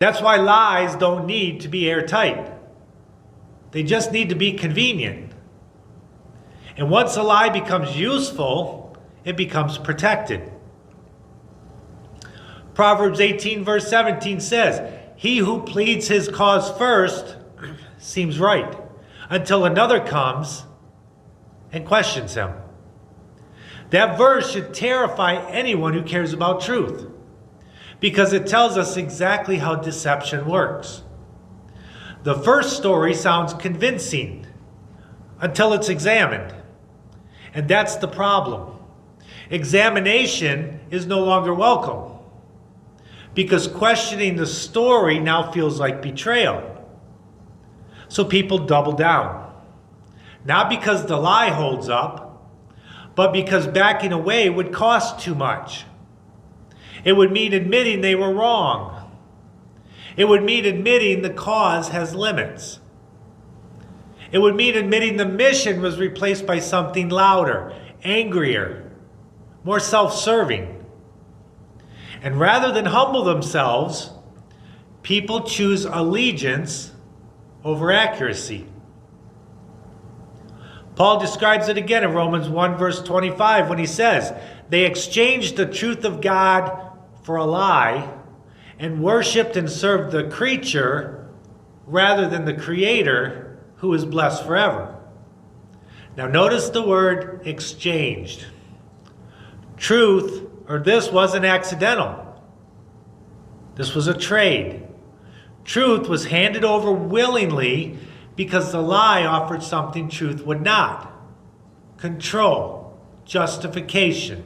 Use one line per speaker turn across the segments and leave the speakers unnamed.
That's why lies don't need to be airtight. They just need to be convenient. And once a lie becomes useful, it becomes protected. Proverbs 18 verse 17 says, "He who pleads his cause first seems right, until another comes and questions him." That verse should terrify anyone who cares about truth, because it tells us exactly how deception works. The first story sounds convincing until it's examined. And that's the problem. Examination is no longer welcome, because questioning the story now feels like betrayal. So people double down. Not because the lie holds up, but because backing away would cost too much. It would mean admitting they were wrong. It would mean admitting the cause has limits. It would mean admitting the mission was replaced by something louder, angrier, more self-serving. And rather than humble themselves, people choose allegiance over accuracy. Paul describes it again in Romans 1 verse 25 when he says, "They exchanged the truth of God for a lie and worshipped and served the creature rather than the Creator, who is blessed forever." Now notice the word exchanged. This wasn't accidental. This was a trade. Truth was handed over willingly because the lie offered something truth would not: control, justification,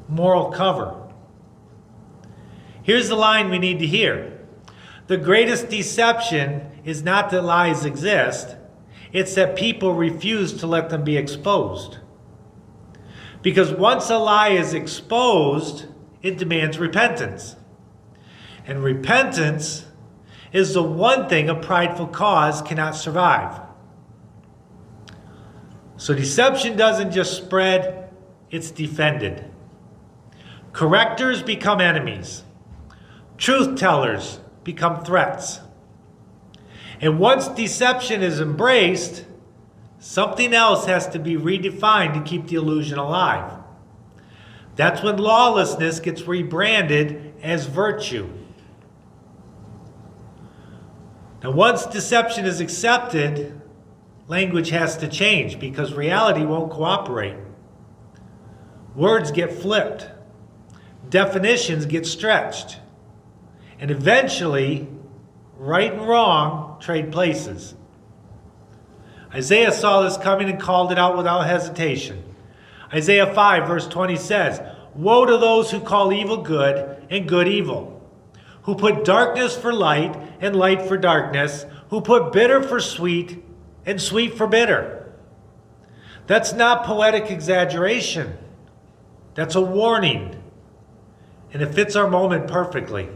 moral cover. Here's the line we need to hear. The greatest deception is not that lies exist, it's that people refuse to let them be exposed. Because once a lie is exposed, it demands repentance. And repentance is the one thing a prideful cause cannot survive. So deception doesn't just spread, it's defended. Correctors become enemies. Truth tellers become threats. And once deception is embraced, something else has to be redefined to keep the illusion alive. That's when lawlessness gets rebranded as virtue. Now, once deception is accepted, language has to change because reality won't cooperate. Words get flipped. Definitions get stretched. And eventually, right and wrong trade places. Isaiah saw this coming and called it out without hesitation. Isaiah 5 verse 20 says, "Woe to those who call evil good and good evil, who put darkness for light and light for darkness, who put bitter for sweet and sweet for bitter." That's not poetic exaggeration. That's a warning. And it fits our moment perfectly.